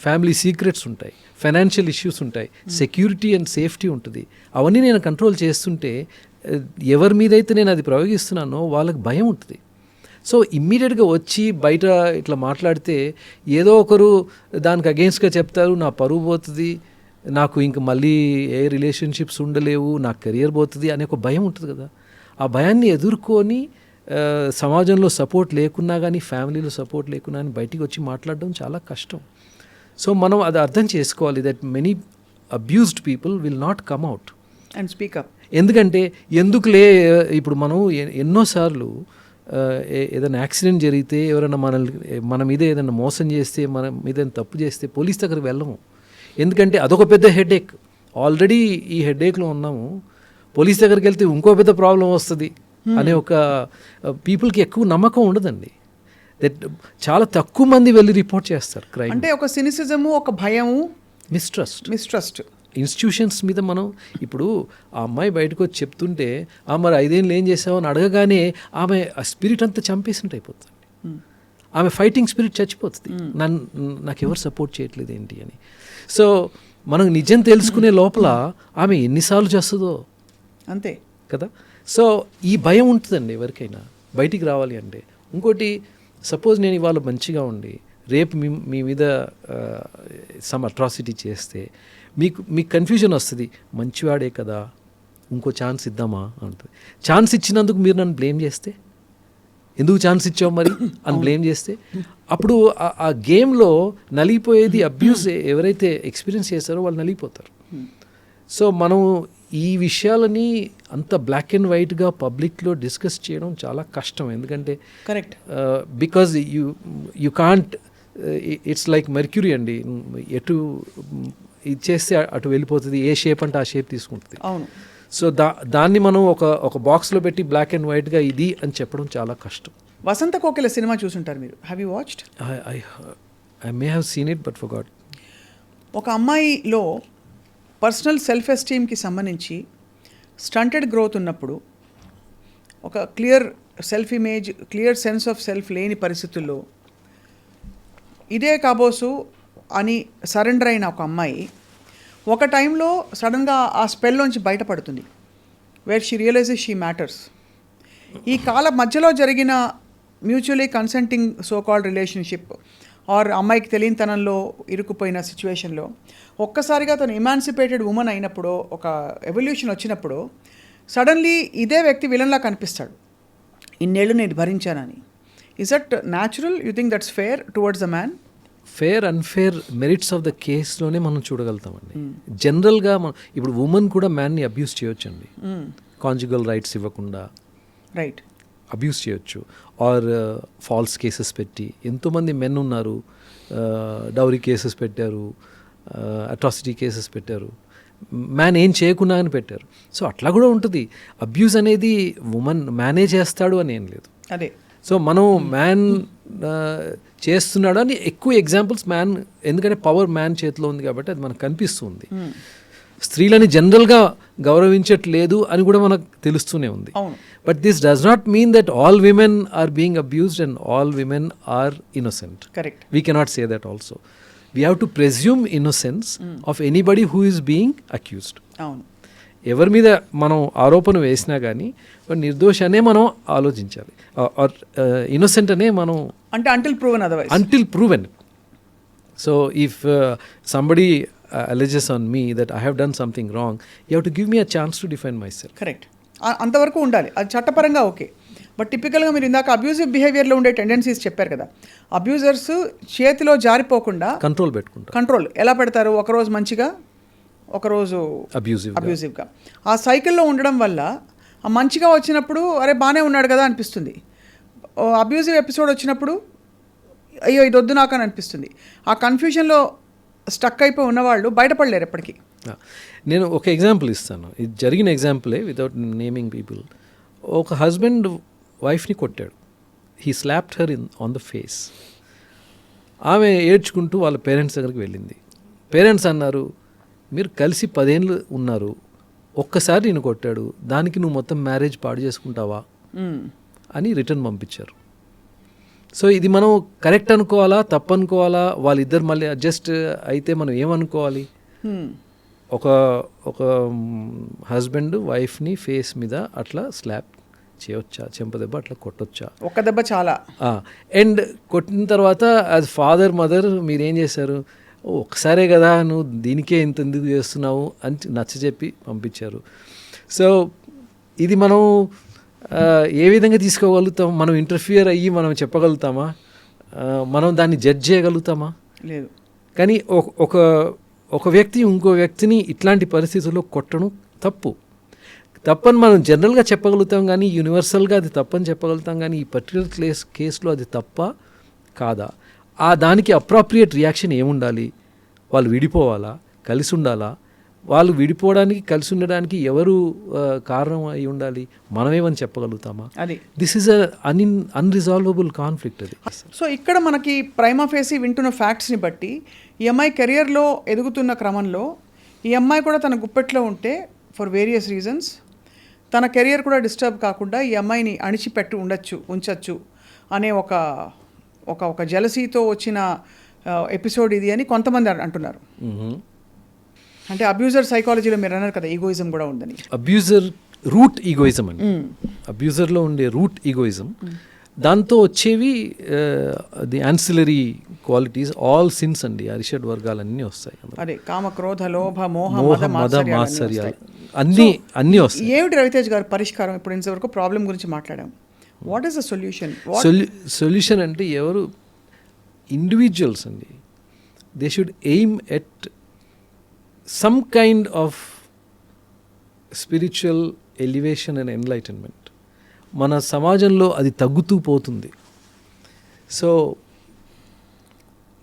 ఫ్యామిలీ సీక్రెట్స్ ఉంటాయి, ఫైనాన్షియల్ ఇష్యూస్ ఉంటాయి, సెక్యూరిటీ అండ్ సేఫ్టీ ఉంటుంది. అవన్నీ నేను కంట్రోల్ చేస్తుంటే ఎవరి మీదైతే నేను అది ప్రయోగిస్తున్నానో వాళ్ళకి భయం ఉంటుంది. సో ఇమ్మీడియట్గా వచ్చి బయట ఇట్లా మాట్లాడితే ఏదో ఒకరు దానికి అగెయిన్స్ట్గా చెప్తారు, నా పరువు పోతుంది, నాకు ఇంక మళ్ళీ ఏ రిలేషన్షిప్స్ ఉండలేవు, నా కెరియర్ పోతుంది అనే ఒక భయం ఉంటుంది కదా. ఆ భయాన్ని ఎదుర్కొని సమాజంలో సపోర్ట్ లేకున్నా కానీ, ఫ్యామిలీలో సపోర్ట్ లేకున్నా కానీ బయటికి వచ్చి మాట్లాడడం చాలా కష్టం. సో మనం అది అర్థం చేసుకోవాలి that many abused people will not come out and speak up. ఎందుకంటే ఎందుకులే, ఇప్పుడు మనం ఎన్నోసార్లు ఏదైనా యాక్సిడెంట్ జరిగితే, ఎవరైనా మన మీద ఏదైనా మోసం చేస్తే, మన మీద తప్పు చేస్తే పోలీస్ దగ్గరికి వెళ్ళము. ఎందుకంటే అదొక పెద్ద హెడేక్. ఆల్రెడీ ఈ హెడేక్లో ఉన్నాము, పోలీస్ దగ్గరికి వెళ్తే ఇంకో పెద్ద ప్రాబ్లం వస్తుంది అనే ఒక పీపుల్కి ఎక్కువ నమ్మకం ఉండదండి. దట్ చాలా తక్కువ మంది వెళ్ళి రిపోర్ట్ చేస్తారు క్రైమ్. అంటే ఒక సినిసిజము, ఒక భయము, మిస్ట్రస్ట్ ఇన్స్టిట్యూషన్స్ మీద. మనం ఇప్పుడు ఆ అమ్మాయి బయటకు వచ్చి చెప్తుంటే మరి 5 ఏళ్ళు ఏం చేసావు అని అడగగానే ఆమె ఆ స్పిరిట్ అంతా చంపేసినట్టు అయిపోతుంది. ఆమె ఫైటింగ్ స్పిరిట్ చచ్చిపోతుంది, నాకు ఎవరు సపోర్ట్ చేయట్లేదు ఏంటి అని. సో మనం నిజం తెలుసుకునే లోపల ఆమె ఎన్నిసార్లు చేస్తుందో అంతే కదా. సో ఈ భయం ఉంటుందండి ఎవరికైనా బయటికి రావాలి అంటే. ఇంకోటి, సపోజ్ నేను ఇవాళ మంచిగా ఉండి రేపు మీ మీద సమ్ అట్రాసిటీ చేస్తే మీకు కన్ఫ్యూజన్ వస్తుంది, మంచివాడే కదా, ఇంకో ఛాన్స్ ఇద్దామా అంటుంది. ఛాన్స్ ఇచ్చినందుకు మీరు నన్ను బ్లేమ్ చేస్తే, ఎందుకు ఛాన్స్ ఇచ్చావు మరి అని బ్లేమ్ చేస్తే, అప్పుడు ఆ గేమ్లో నలిగిపోయేది అబ్యూస్ ఎవరైతే ఎక్స్పీరియన్స్ చేస్తారో వాళ్ళు నలిగిపోతారు. సో మనం ఈ విషయాలని అంత బ్లాక్ అండ్ వైట్గా పబ్లిక్లో డిస్కస్ చేయడం చాలా కష్టం. ఎందుకంటే correct, because you can't, it's like mercury అండి, ఎటు ఇది చేస్తే అటు వెళ్ళిపోతుంది, ఏ షేప్ అంటే ఆ షేప్ తీసుకుంటుంది. అవును. సో దాన్ని మనం ఒక బాక్స్లో పెట్టి బ్లాక్ అండ్ వైట్గా ఇది అని చెప్పడం చాలా కష్టం. వసంత కోకిల సినిమా చూసుంటారు మీరు, have you watched? I may have seen it but forgot. ఒక అమ్మాయిలో పర్సనల్ సెల్ఫ్ ఎస్టీమ్కి సంబంధించి స్టంటెడ్ గ్రోత్ ఉన్నప్పుడు, ఒక clear self image, clear sense of self లేని పరిస్థితుల్లో ఇదే కాబోసు అని సరెండర్ అయిన ఒక అమ్మాయి ఒక టైంలో సడన్గా ఆ స్పెల్లోంచి బయటపడుతుంది, where she realises she matters. ఈ కాల మధ్యలో జరిగిన mutually consenting so called relationship or అమ్మాయికి తెలియనితనంలో ఇరుక్కుపోయిన సిచ్యువేషన్లో ఒక్కసారిగా తను ఇమాన్సిపేటెడ్ ఉమెన్ అయినప్పుడు, ఒక ఎవల్యూషన్ వచ్చినప్పుడు సడన్లీ ఇదే వ్యక్తి విలన్లా కనిపిస్తాడు, ఇన్నేళ్ళు నేను భరించానని. Is that natural? You think that's fair towards the man? Fair unfair merits of the కేస్లోనే మనం చూడగలుగుతామండి. జనరల్గా ఇప్పుడు ఉమెన్ కూడా మ్యాన్ని అబ్యూస్ చేయొచ్చండి, కాంజుగల్ రైట్స్ ఇవ్వకుండా రైట్ అబ్యూస్ చేయొచ్చు. ఆర్ ఫాల్స్ కేసెస్ పెట్టి, ఎంతోమంది మెన్ ఉన్నారు డౌరీ కేసెస్ పెట్టారు, అట్రాసిటీ కేసెస్ పెట్టారు, మ్యాన్ ఏం చేయకుండా అని పెట్టారు. సో అట్లా కూడా ఉంటుంది. అబ్యూస్ అనేది మ్యానే చేస్తాడు అని ఏం లేదు. అదే. సో మనం మ్యాన్ చేస్తున్నాడు అని ఎక్కువ ఎగ్జాంపుల్స్ మ్యాన్, ఎందుకంటే పవర్ మ్యాన్ చేతిలో ఉంది కాబట్టి అది మనకు కనిపిస్తుంది. స్త్రీలని జనరల్గా గౌరవించట్లేదు అని కూడా మనకు తెలుస్తూనే ఉంది. But this does not mean that all women are being abused and all women are innocent. Correct. We cannot say that also. We have to presume innocence of anybody who is being accused. అవును. ఎవరి మీద మనం ఆరోపణ వేసినా కానీ వాడు నిర్దోషి అనే మనం ఆలోచించాలి, ఇన్నోసెంట్ అనే మనం అంటే until proven otherwise. until proven. So if somebody alleges on me that I have done something wrong, you have to give me a chance to defend myself. Correct, అంతవరకు ఉండాలి, అది చట్టపరంగా ఓకే. బట్ టిపికల్గా మీరు ఇందాక abusive బిహేవియర్లో ఉండే tendencies చెప్పారు కదా, abusers చేతిలో జారిపోకుండా కంట్రోల్ పెట్టుకుంటారు. కంట్రోల్ ఎలా పెడతారు? ఒకరోజు మంచిగా, ఒకరోజు అబ్యూజివ్గా. ఆ సైకిల్లో ఉండడం వల్ల ఆ మంచిగా వచ్చినప్పుడు అరే బాగానే ఉన్నాడు కదా అనిపిస్తుంది, అబ్యూజివ్ ఎపిసోడ్ వచ్చినప్పుడు అయ్యో ఇది వద్దు నాకు అని అనిపిస్తుంది. ఆ కన్ఫ్యూజన్లో స్టక్ అయిపోయి ఉన్నవాళ్ళు బయటపడలేరు ఎప్పటికీ. నేను ఒక ఎగ్జాంపుల్ ఇస్తాను, ఇది జరిగిన ఎగ్జాంపులే వితౌట్ నేమింగ్ పీపుల్. ఒక హస్బెండ్ వైఫ్ని కొట్టాడు, he slapped her on the face. ఆమె ఏడ్చుకుంటూ వాళ్ళ పేరెంట్స్ దగ్గరికి వెళ్ళింది. పేరెంట్స్ అన్నారు, మీరు కలిసి 10 ఏళ్ళు ఉన్నారు, ఒక్కసారి నేను కొట్టాడు, దానికి నువ్వు మొత్తం మ్యారేజ్ పాడు చేసుకుంటావా అని రిటర్న్ పంపించారు. సో ఇది మనం కరెక్ట్ అనుకోవాలా, తప్పు అనుకోవాలా? వాళ్ళిద్దరు మళ్ళీ అడ్జస్ట్ అయితే మనం ఏమనుకోవాలి? ఒక హస్బెండ్ వైఫ్ని ఫేస్ మీద అట్లా స్లాప్ చేయొచ్చా? చెంపదెబ్బ అట్లా కొట్టొచ్చా? ఒక్క దెబ్బ చాలా. అండ్ కొట్టిన తర్వాత యాజ్ ఫాదర్ మదర్ మీరేం చేశారు? ఒక్కసారే కదా, నువ్వు దీనికే ఇంత ఎందుకు చేస్తున్నావు అని నచ్చజెప్పి పంపించారు. సో ఇది మనం ఏ విధంగా తీసుకోగలుగుతాం? మనం ఇంటర్ఫియర్ అయ్యి మనం చెప్పగలుగుతామా? మనం దాన్ని జడ్జ్ చేయగలుగుతామా? లేదు. కానీ ఒక వ్యక్తి ఇంకో వ్యక్తిని ఇట్లాంటి పరిస్థితుల్లో కొట్టడం తప్పని మనం జనరల్గా చెప్పగలుగుతాం, కానీ యూనివర్సల్గా అది తప్పని చెప్పగలుగుతాం. కానీ ఈ పర్టికులర్ కేసులో అది తప్ప కాదా? దానికి అప్రాప్రియేట్ రియాక్షన్ ఏముండాలి? వాళ్ళు విడిపోవాలా, కలిసి ఉండాలా? వాళ్ళు విడిపోవడానికి, కలిసి ఉండడానికి ఎవరు కారణం అయి ఉండాలి? మనమేమని చెప్పగలుగుతామా? అది దిస్ ఈజ్ అన్రిజాల్వబుల్ కాన్ఫ్లిక్ట్ అది. సో ఇక్కడ మనకి ప్రైమా ఫేసి వింటున్న ఫ్యాక్ట్స్ని బట్టి ఈ అమ్మాయి కెరియర్లో ఎదుగుతున్న క్రమంలో ఈ అమ్మాయి కూడా తన గుప్పెట్లో ఉంటే ఫర్ వేరియస్ రీజన్స్ తన కెరియర్ కూడా డిస్టర్బ్ కాకుండా ఈ అమ్మాయిని అణిచిపెట్టు ఉంచచ్చు అనే ఒక జలసీతో వచ్చిన ఎపిసోడ్ ఇది అని కొంతమంది అంటున్నారు. అంటే అబ్యూజర్ సైకాలజీలో మీరు అన్నారు కదా, ఈగోయిజం కూడా ఉందని. అబ్యూజర్ రూట్ ఈగోయిజం అండి. అబ్యూజర్లో ఉండే రూట్ ఈగోయిజం, దాంతో వచ్చేవి the ancillary qualities, all since అండి, అరిషడ్ వర్గాలన్నీ వస్తాయి. అదే కామ, క్రోధ, లోభ, మోహ, మద, మాత్సర్యాలు అన్నీ వస్తాయి. ఏమిటి రవితేజ్ గారు పరిష్కారం? ఇప్పుడు ఇంతవరకు ప్రాబ్లం గురించి మాట్లాడాం. What is the solution? Solution అంటే ఎవరు ఇండివిజువల్స్ అండి, they should aim at some kind of spiritual elevation and enlightenment. మన సమాజంలో అది తగ్గుతూ పోతుంది. సో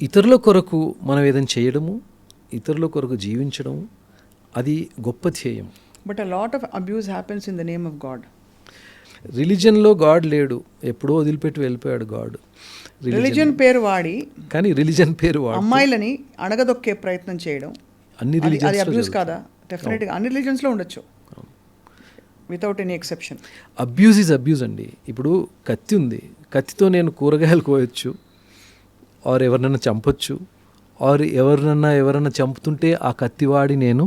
ఇతరుల కొరకు మనం ఏదైనా చేయడము, ఇతరుల కొరకు జీవించడము, అది గొప్ప ధ్యేయం. But a lot of abuse happens in the name of God. రిలీజన్లో గాడ్ లేడు, ఎప్పుడో వదిలిపెట్టి వెళ్ళిపోయాడు గాడ్. రిలీజన్ పేరు వాడి, కానీ రిలీజన్ పేరు వాడి అమ్మాయిలని అణగదొక్కే ప్రయత్నం చేయడం, అన్ని అది అబ్యూస్ కాదా? డెఫినెట్గా అన్ని రిలీజన్స్లో ఉండొచ్చు, without any exception. Abuse is abuse అండి. ఇప్పుడు కత్తి ఉంది, కత్తితో నేను కూరగాయలు కోయొచ్చు, ఆర్ ఎవరినైనా చంపొచ్చు, ఆర్ ఎవరన్నా చంపుతుంటే ఆ కత్తి వాడి నేను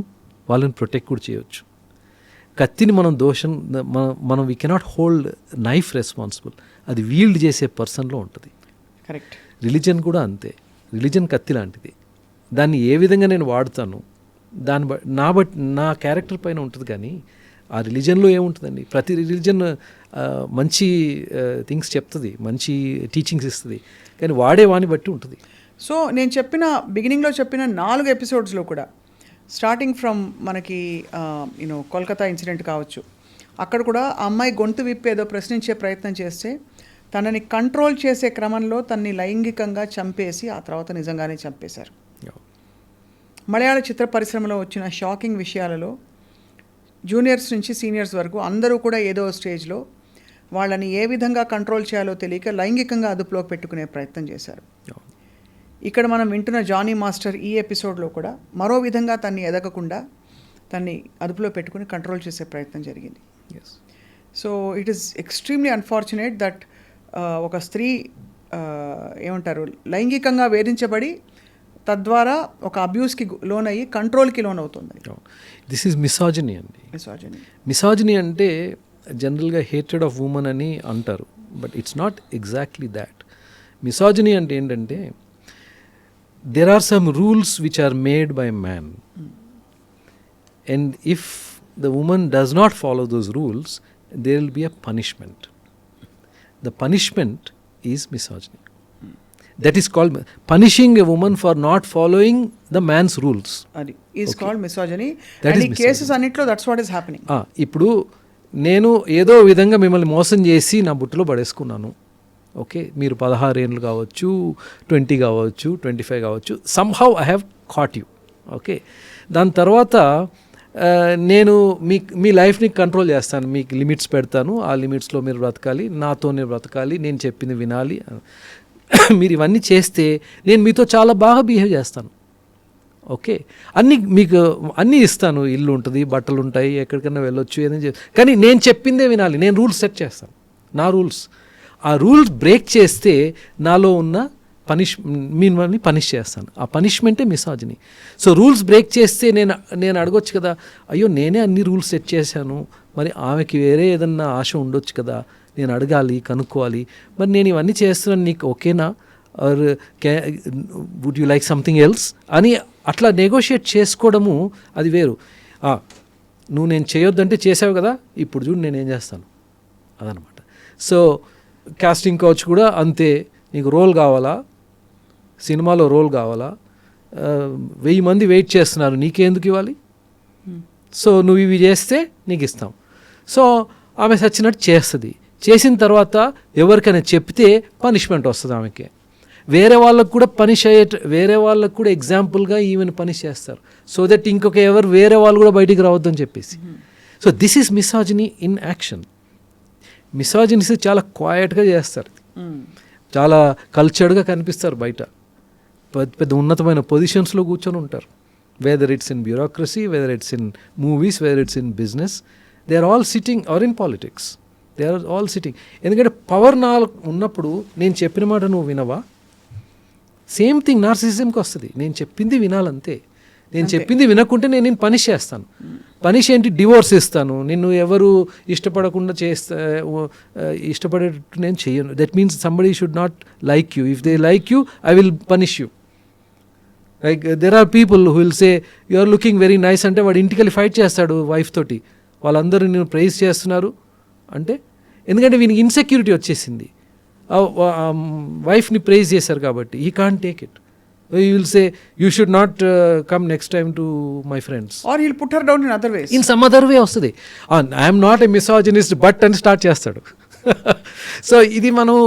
వాళ్ళని ప్రొటెక్ట్ కూడా చేయొచ్చు. కత్తిని మనం we cannot hold knife responsible, అది వీల్డ్ చేసే పర్సన్లో ఉంటుంది. కరెక్ట్. రిలీజన్ కూడా అంతే, రిలీజన్ కత్తి లాంటిది. దాన్ని ఏ విధంగా నేను వాడుతాను నా క్యారెక్టర్ పైన ఉంటుంది. కానీ ఆ రిలీజన్లో ఏముంటుందండి? ప్రతి రిలీజన్ మంచి థింగ్స్ చెప్తుంది, మంచి టీచింగ్స్ ఇస్తుంది, కానీ వాడేవాని బట్టి ఉంటుంది. సో నేను బిగినింగ్లో చెప్పిన 4 ఎపిసోడ్స్లో కూడా స్టార్టింగ్ ఫ్రమ్ మనకి కోల్కతా ఇన్సిడెంట్ కావచ్చు, అక్కడ కూడా ఆ అమ్మాయి గొంతు విప్పి ఏదో ప్రశ్నించే ప్రయత్నం చేస్తే తనని కంట్రోల్ చేసే క్రమంలో తనని లైంగికంగా చంపేసి ఆ తర్వాత నిజంగానే చంపేశారు. మలయాళ చిత్ర పరిశ్రమలో వచ్చిన షాకింగ్ విషయాలలో జూనియర్స్ నుంచి సీనియర్స్ వరకు అందరూ కూడా ఏదో స్టేజ్లో వాళ్ళని ఏ విధంగా కంట్రోల్ చేయాలో తెలియక లైంగికంగా అదుపులోకి పెట్టుకునే ప్రయత్నం చేశారు. ఇక్కడ మనం వింటున్న జానీ మాస్టర్ ఈ ఎపిసోడ్లో కూడా మరో విధంగా తన్ని ఎదగకుండా తన్ని అదుపులో పెట్టుకుని కంట్రోల్ చేసే ప్రయత్నం జరిగింది. So it is extremely unfortunate that ఒక స్త్రీ లైంగికంగా వేధించబడి తద్వారా ఒక అబ్యూస్కి లోన్ అయ్యి కంట్రోల్కి లోన్ అవుతుంది. దిస్ ఈజ్ మిసాజినీ అండి. మిసాజినీ. మిసాజినీ అంటే జనరల్గా హేట్రెడ్ ఆఫ్ ఉమెన్ అని అంటారు, but it's not exactly that. Misogyny అంటే ఏంటంటే there are some rules which are made by man, and if the woman does not follow those rules, there will be a punishment. The punishment is misogyny. That is called punishing a woman for not following the man's rules. అది is called misogyny. That and is ఈ misogyny. Cases అన్నిట్లో that's what is happening. ఇప్పుడు నేను ఏదో విధంగా మిమ్మల్ని మోసం చేసి నా బుట్టలో పడేసుకున్నాను. ఓకే, మీరు 16 ఏళ్ళు కావచ్చు, 20 కావచ్చు, 25 కావచ్చు, somehow I have cot you. Okay, దాని తర్వాత నేను మీ లైఫ్ని కంట్రోల్ చేస్తాను, మీకు లిమిట్స్ పెడతాను, ఆ లిమిట్స్లో మీరు బ్రతకాలి, నాతోనే బ్రతకాలి, నేను చెప్పింది వినాలి. మీరు ఇవన్నీ చేస్తే నేను మీతో చాలా బాగా బిహేవ్ చేస్తాను. ఓకే, మీకు అన్నీ ఇస్తాను, ఇల్లు ఉంటుంది, బట్టలు ఉంటాయి, ఎక్కడికైనా వెళ్ళొచ్చు, ఏదైనా కానీ నేను చెప్పిందే వినాలి. నేను రూల్స్ సెట్ చేస్తాను, నా రూల్స్. ఆ రూల్స్ బ్రేక్ చేస్తే నాలో ఉన్న మిమ్మల్ని పనిష్ చేస్తాను. ఆ పనిష్మెంటే మిసాజినీ. సో రూల్స్ బ్రేక్ చేస్తే నేను అడగొచ్చు కదా, అయ్యో నేనే అన్ని రూల్స్ సెట్ చేశాను, మరి ఆమెకి వేరే ఏదన్నా ఆశ ఉండొచ్చు కదా, నేను అడగాలి, కనుక్కోవాలి, మరి నేను ఇవన్నీ చేస్తున్నాను, నీకు ఓకేనా, or would you like something else అని అట్లా నెగోషియేట్ చేసుకోవడము అది వేరు. నువ్వు నేను చేయొద్దంటే చేసావు కదా, ఇప్పుడు చూడు నేనేం చేస్తాను, అదనమాట. సో కాస్టింగ్ కౌచ్ కూడా అంతే. నీకు రోల్ కావాలా, సినిమాలో రోల్ కావాలా, 1000 మంది వెయిట్ చేస్తున్నారు, నీకెందుకు ఇవ్వాలి, సో నువ్వు ఇవి చేస్తే నీకు ఇస్తాం. సో ఆమె సచ్చినట్టు చేస్తుంది. చేసిన తర్వాత ఎవరికైనా చెప్తే పనిష్మెంట్ వస్తుంది ఆమెకి. వేరే వాళ్ళకు కూడా వేరే వాళ్ళకు కూడా ఎగ్జాంపుల్గా ఈమెను పనిష్ చేస్తారు, సో దట్ వేరే వాళ్ళు కూడా బయటికి రావద్దని చెప్పేసి. So this is misogyny in action. Misogynists చాలా క్వయట్గా చేస్తారు, చాలా కల్చర్డ్గా కనిపిస్తారు బయట, పెద్ద ఉన్నతమైన పొజిషన్స్లో కూర్చొని ఉంటారు. Whether it's in bureaucracy, whether it's in movies, whether it's in business, they are all sitting, or in politics, they are all sitting. ఎందుకంటే పవర్ ఉన్నప్పుడు నేను చెప్పిన మాట నువ్వు వినవా, సేమ్ థింగ్ నార్సిసిజంకి వస్తుంది. నేను చెప్పింది వినాలంతే, నేను చెప్పింది వినకుంటే నేను పనిష్ చేస్తాను. పనిష్ ఏంటి, డివోర్స్ ఇస్తాను, నిన్ను ఎవరు ఇష్టపడకుండా ఇష్టపడేటట్టు నేను చెయ్యను. That means somebody should not like you. If they like you, I will punish you. Like there are people who will say you are looking very nice అంటే వాడు ఇంటికి వెళ్ళి ఫైట్ చేస్తాడు వైఫ్ తోటి, వాళ్ళందరూ నేను ప్రైజ్ చేస్తున్నారు అంటే, ఎందుకంటే వీనికి ఇన్సెక్యూరిటీ వచ్చేసింది, వైఫ్ని ప్రైజ్ చేశారు కాబట్టి. He can't take it. You will say, you should not come next time to my friends. Or he'll put her down in other ways. In some other way వస్తుంది. I am not a misogynist but అని start చేస్తాడు. So ఇది మనం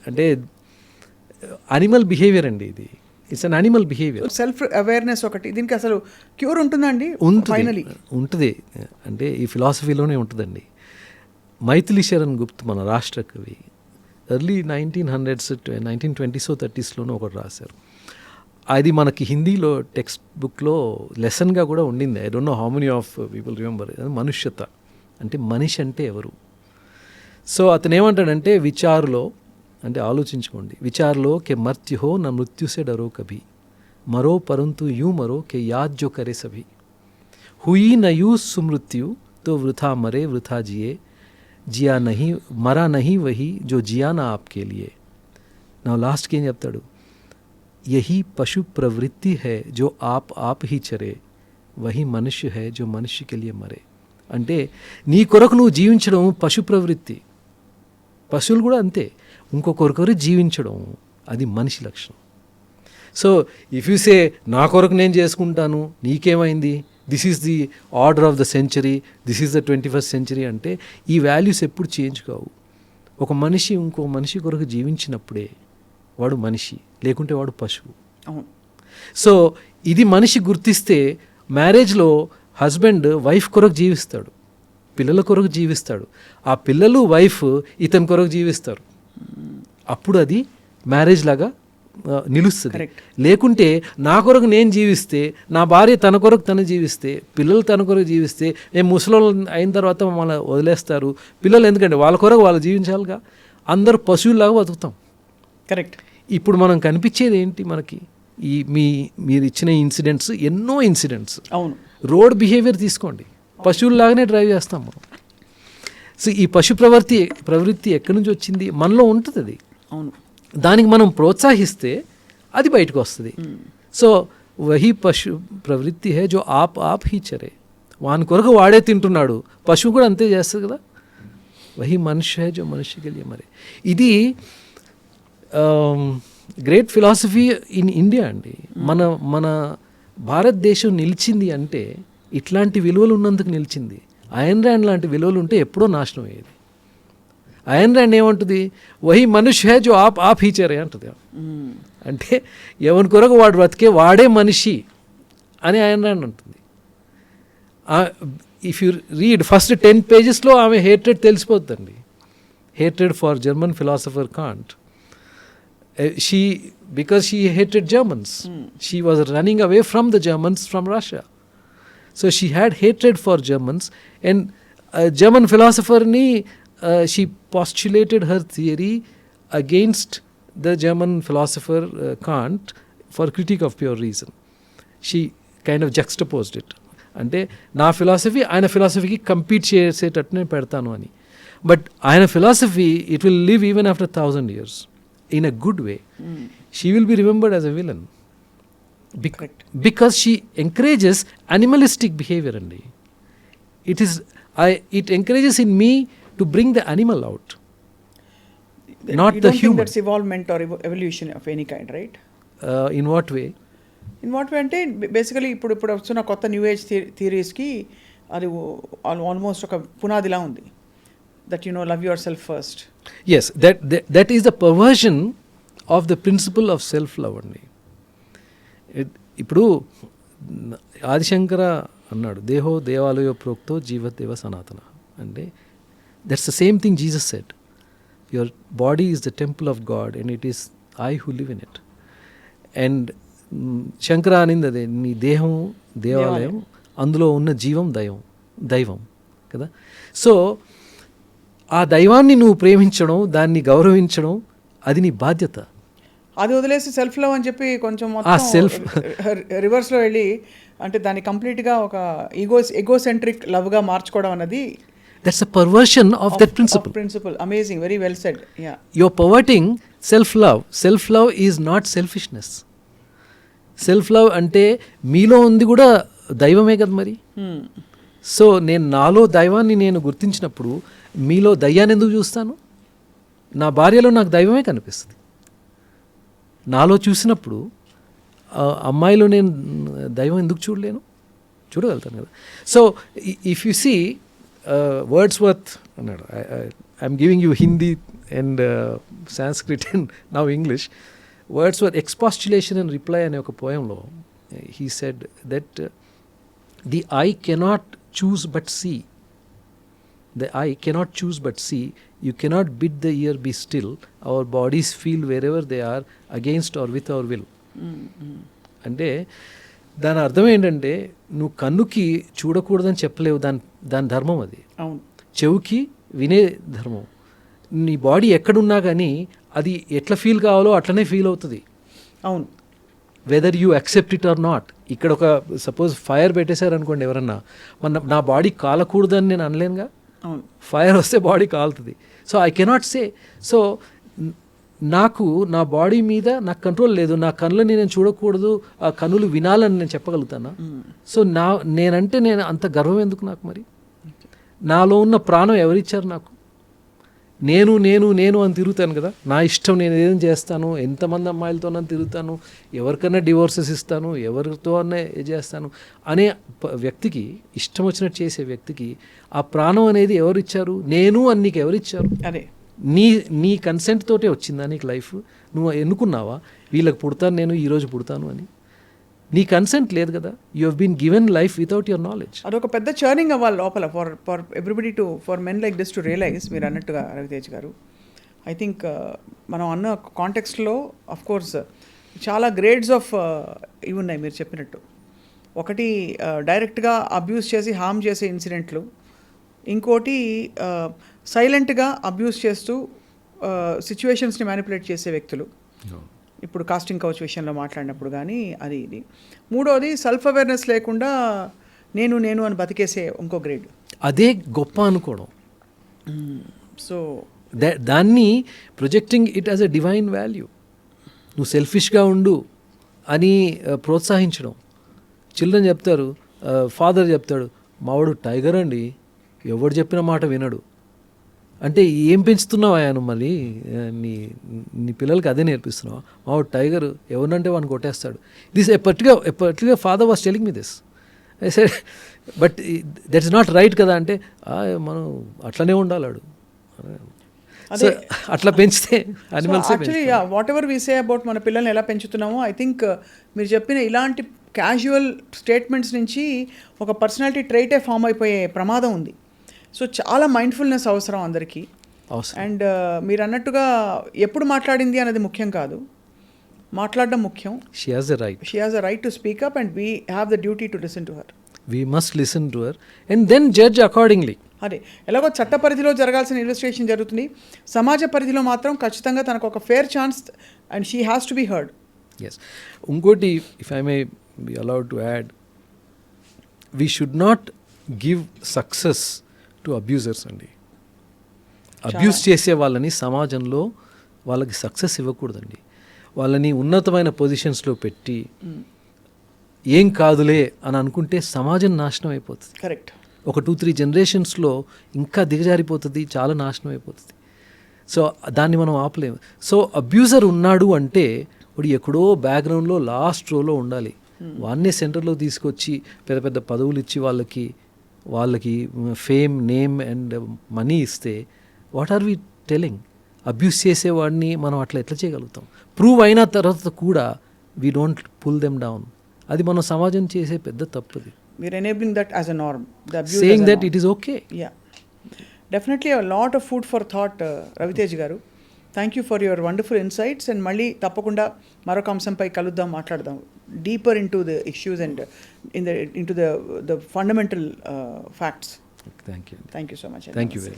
అంటే animal behaviour అండి, ఇది it's an animal behaviour. Self awareness ఒకటి, దీనికి అసలు క్యూర్ ఉంటుందండి? ఉంటుంది, అంటే ఈ ఫిలాసఫీలోనే ఉంటుందండి. మైథిలి శరణ్ గుప్త్ మన రాష్ట్ర కవి, ఎర్లీ 1900s 1920s 30sలోనూ ఒకటి రాశారు. అది మనకి హిందీలో టెక్స్ట్ బుక్లో లెసన్గా కూడా ఉండింది. I don't know how many of people remember. మనుష్యత అంటే మనిషి అంటే ఎవరు. సో అతను ఏమంటాడంటే, విచారులో అంటే ఆలోచించుకోండి, విచారులో కే మర్త్యు హో నా మృత్యుసే డరో కభీ, మరో పరంతు యూ మరో కే యాద్ జో కరే సభీ, హుయి న యూ సుమృత్యు తో వృథా మరే వృథా జియే, జియా నహీ మరా నహీ వహీ జో జియా నా ఆప్కే లియే. నా లాస్ట్కి ఏం చెప్తాడు, యహీ పశు ప్రవృత్తి హై జో ఆప్ హీ చరే, వహీ మనుష్య హై జో మనుష్యకే లియే మరే. అంటే నీ కొరకు నువ్వు జీవించడం పశు ప్రవృత్తి, పశువులు కూడా అంతే, ఇంకొకరికొరు జీవించడం అది మనిషి లక్షణం. సో ఇఫ్ యూ సే నా కొరకు నేను చేసుకుంటాను, నీకేమైంది, this is the order of the century, this is the 21st century అంటే ఈ వాల్యూస్ ఎప్పుడు చేంజ్ కావు. ఒక మనిషి ఇంకో మనిషి కొరకు జీవించినప్పుడే వాడు మనిషి, లేకుంటే వాడు పశువు. సో ఇది మనిషి గుర్తిస్తే మ్యారేజ్లో హస్బెండ్ వైఫ్ కొరకు జీవిస్తాడు, పిల్లల కొరకు జీవిస్తాడు, ఆ పిల్లలు వైఫ్ ఇతని కొరకు జీవిస్తారు, అప్పుడు అది మ్యారేజ్ లాగా నిలుస్తుంది. లేకుంటే నా కొరకు నేను జీవిస్తే, నా భార్య తన కొరకు తను జీవిస్తే, పిల్లలు తన కొరకు జీవిస్తే, మేము ముసలోళ్ళు అయిన తర్వాత మమ్మల్ని వదిలేస్తారు. పిల్లలు ఎందుకంటే వాళ్ళ కొరకు వాళ్ళు జీవించాలిగా, అందరూ పశువులాగా బతుకుతాం. కరెక్ట్. ఇప్పుడు మనం కనిపించేది ఏంటి, మనకి మీరు ఇచ్చిన ఇన్సిడెంట్స్ ఎన్నో ఇన్సిడెంట్స్. అవును. రోడ్ బిహేవియర్ తీసుకోండి, పశువుల్లాగానే డ్రైవ్ చేస్తాం మనం. సో ఈ పశు ప్రవృత్తి ఎక్కడి నుంచి వచ్చింది? మనలో ఉంటుంది అది. అవును. దానికి మనం ప్రోత్సహిస్తే అది బయటకు వస్తుంది. సో వహీ పశు ప్రవృత్తి హే జో ఆప్ హీ చరే, వాని కొరకు వాడే తింటున్నాడు, పశువు కూడా అంతే చేస్తుంది కదా. వహీ మనుష్య హే జో మనుష్యకి లియే మరే. ఇది గ్రేట్ ఫిలాసఫీ ఇన్ ఇండియా అండి. మన భారతదేశం నిలిచింది అంటే ఇట్లాంటి విలువలు ఉన్నందుకు నిలిచింది. అయన్ ర్యాండ్ లాంటి విలువలు ఉంటే ఎప్పుడో నాశనం అయ్యేది. అయన్ ర్యాండ్ ఏమంటుంది? వహీ మనుష్య హే జో ఆప్ హీ చరే అంటుంది. అంటే ఎవరి కొరకు వాడు బ్రతికే వాడే మనిషి అని అయన్ ర్యాండ్ అంటుంది. ఇఫ్ యూ రీడ్ ఫస్ట్ 10 పేజెస్లో ఆమె హేట్రెడ్ తెలిసిపోతుందండి. Hatred for German philosopher Kant. Because she hated Germans. She was running away from the Germans from Russia. So she had hatred for Germans, and German philosopher she postulated her theory against the German philosopher Kant for critique of pure reason. She kind of juxtaposed it. అంటే నా philosophy ఆయన ఫిలాసఫీకి compete చేసేటట్టు నేను పెడతాను అని. But ఆయన philosophy it will live even after 1000 years in a good way. She will be remembered as a villain because she encourages animalistic behavior. And it encourages in me to bring the animal out, not you the don't human. think that's evolvement or evolution of any kind, right? In what way? In what way అంటే basically ఇప్పుడు వస్తున్న కొత్త new age థియరీస్కి అది almost ఒక పునాదిలా ఉంది. That you know love your self first. Yes, that is the perversion of the principle of self love అండి. ఇప్పుడు ఆదిశంకర అన్నాడు, దేహో దేవాలయో ప్రోక్తో జీవదేవ సనాతన. అంటే that's the same thing Jesus said, your body is the temple of God and it is I who live in it. And Shankara అనింది అదే, నీ దేహం దేవాలయం, అందులో ఉన్న జీవం దైవం కదా. సో ఆ దైవాన్ని నువ్వు ప్రేమించడం, దాన్ని గౌరవించడం, అది నీ బాధ్యత. అది వదిలేసి సెల్ఫ్ లవ్ అని చెప్పి కొంచెం సెల్ఫ్ రివర్స్లో వెళ్ళి అంటే దాన్ని కంప్లీట్గా ఒక ఎగోసెంట్రిక్ లవ్గా మార్చుకోవడం అన్నది, that's a perversion of that principle. Amazing, very well said. Yeah, you're perverting self love is not selfishness. Self love అంటే మీలో ఉంది కూడా దైవమే కదా మరి. సో నేను నాలో దైవాన్ని నేను గుర్తించినప్పుడు మీలో దయ్యాన్ని ఎందుకు చూస్తాను? నా భార్యలో నాకు దైవమే కనిపిస్తుంది. నాలో చూసినప్పుడు అమ్మాయిలో నేను దైవం ఎందుకు చూడలేను? చూడగలుగుతాను కదా. So if you see Wordsworth అన్నాడు, I'm giving you Hindi and Sanskrit and now English. Wordsworth Expostulation and Reply అనే ఒక పోయంలో he said that the eye cannot choose but see. The eye cannot choose but see. You cannot bid the ear be still. Our bodies feel wherever they are, against or with our will. అంటే దాని అర్థం ఏంటంటే, నువ్వు కన్నుకి చూడకూడదని చెప్పలేవు, దాని ధర్మం అది. చెవుకి వినే ధర్మం. నీ బాడీ ఎక్కడున్నా కానీ అది ఎట్లా ఫీల్ కావాలో అట్లనే ఫీల్ అవుతుంది. అవును, whether you accept it or not. ఇక్కడ ఒక సపోజ్ ఫైర్ పెట్టేశారనుకోండి ఎవరన్నా, నా బాడీ కాలకూడదని నేను అనలేనుగా. ఫైర్ వస్తే బాడీ కాలుతుంది. So I cannot say. So నాకు నా బాడీ మీద నాకు కంట్రోల్ లేదు. నా కన్నులని నేను చూడకూడదు, ఆ కన్నులు వినాలని నేను చెప్పగలుగుతానా? సో నేనంటే నేను అంత గర్వం ఎందుకు నాకు? మరి నాలో ఉన్న ప్రాణం ఎవరిచ్చారు నాకు? నేను నేను నేను అని తిరుగుతాను కదా, నా ఇష్టం, నేను ఏం చేస్తాను, ఎంతమంది అమ్మాయిలతో నన్ను తిరుగుతాను, ఎవరికన్నా డివోర్సెస్ ఇస్తాను, ఎవరితో అన్నా చేస్తాను అనే వ్యక్తికి, ఇష్టం వచ్చినట్టు చేసే వ్యక్తికి ఆ ప్రాణం అనేది ఎవరు ఇచ్చారు? నేను అని నీకు ఎవరు ఇచ్చారు? అదే నీ కన్సెంట్ తోటే వచ్చిందా నీకు లైఫ్? నువ్వు ఎన్నుకున్నావా వీళ్ళకి పుడతాను నేను, ఈరోజు పుడతాను అని? నీ కన్సెంట్ లేదు కదా. You have been given life without your knowledge. అదొక పెద్ద చర్నింగ్ అవ్వాలి లోపల for everybody to, for men like this to realise. మీరు అన్నట్టుగా రవితేజ్ గారు, ఐ థింక్ మనం అన్న కాంటెక్స్ట్లో of course grades of ఇవి ఉన్నాయి మీరు చెప్పినట్టు. ఒకటి డైరెక్ట్గా అబ్యూస్ చేసి హార్మ్ చేసే ఇన్సిడెంట్లు, ఇంకోటి సైలెంట్గా అబ్యూస్ చేస్తూ సిచ్యువేషన్స్ని మ్యానిపులేట్ చేసే వ్యక్తులు, ఇప్పుడు కాస్టింగ్ కౌచ్ విషయంలో మాట్లాడినప్పుడు కానీ అది ఇది. మూడోది సెల్ఫ్ అవేర్నెస్ లేకుండా నేను అని బతికేసే ఇంకో గ్రేడ్. అదే గొప్ప అనుకోవడం. సో దాన్ని projecting it as a divine value. నువ్వు సెల్ఫిష్గా ఉండు అని ప్రోత్సహించడం. చిల్డ్రన్ చెప్తారు, ఫాదర్ చెప్తాడు, మావాడు టైగర్ అండి, ఎవడు చెప్పిన మాట వినడు అంటే ఏం పెంచుతున్నావు ఆయన మళ్ళీ నీ పిల్లలకి అదే నేర్పిస్తున్నావు. మావాడు టైగర్, ఎవరినంటే వాడిని కొట్టేస్తాడు. This a particular father was telling me this. I said but that is not right కదా అంటే మనం అట్లనే ఉండాలాడు. సో అట్లా పెంచితే animals actually whatever we say about మన పిల్లల్ని ఎలా పెంచుతున్నామో, ఐ థింక్ మీరు చెప్పిన ఇలాంటి క్యాజువల్ స్టేట్మెంట్స్ నుంచి ఒక పర్సనాలిటీ ట్రైటే ఫామ్ అయిపోయే ప్రమాదం ఉంది. సో చాలా మైండ్ఫుల్నెస్ అవసరం అందరికీ. అండ్ మీరు అన్నట్టుగా ఎప్పుడు మాట్లాడింది అనేది ముఖ్యం కాదు, మాట్లాడడం ముఖ్యం. She has the right to speak up and we have the duty to listen to her. We must listen to her and then judge accordingly. అదే ఎలాగో చట్ట పరిధిలో జరగాల్సిన ఇన్వెస్టిగేషన్ జరుగుతుంది, సమాజ పరిధిలో మాత్రం ఖచ్చితంగా తనకు ఒక fair chance and she has to be heard. Yes. ఇంకోటి, if I may be allowed to add, we should not give success to abusers అండి. అబ్యూస్ చేసే వాళ్ళని సమాజంలో వాళ్ళకి సక్సెస్ ఇవ్వకూడదండి. వాళ్ళని ఉన్నతమైన పొజిషన్స్లో పెట్టి ఏం కాదులే అని అనుకుంటే సమాజం నాశనం అయిపోతుంది. కరెక్ట్. ఒక 2-3 జనరేషన్స్లో ఇంకా దిగజారిపోతుంది, చాలా నాశనం అయిపోతుంది. సో దాన్ని మనం ఆపలేము. సో అబ్యూజర్ ఉన్నాడు అంటే వాడు ఎక్కడో బ్యాక్గ్రౌండ్లో లాస్ట్ రోలో ఉండాలి. వాన్నే సెంటర్లో తీసుకొచ్చి పెద్ద పెద్ద పదవులు ఇచ్చి వాళ్ళకి ఫేమ్, నేమ్ అండ్ మనీ ఇస్తే what are we telling? Abuse చేసేవాడిని మనం అట్లా ఎట్లా చేయగలుగుతాం? ప్రూవ్ అయిన తర్వాత కూడా we don't pull them down. అది మన సమాజం చేసే పెద్ద తప్పుది. We're enabling that as a norm. The abuse saying as a that norm. it is okay. Yeah. Definitely a lot of food for thought, Ravitej garu. Thank you for your wonderful insights and మళ్ళీ తప్పకుండా మరొక అంశంపై కలుద్దాం, మాట్లాడదాం deeper into the issues and into the fundamental facts. Thank you. Thank you so much. Thank you very much.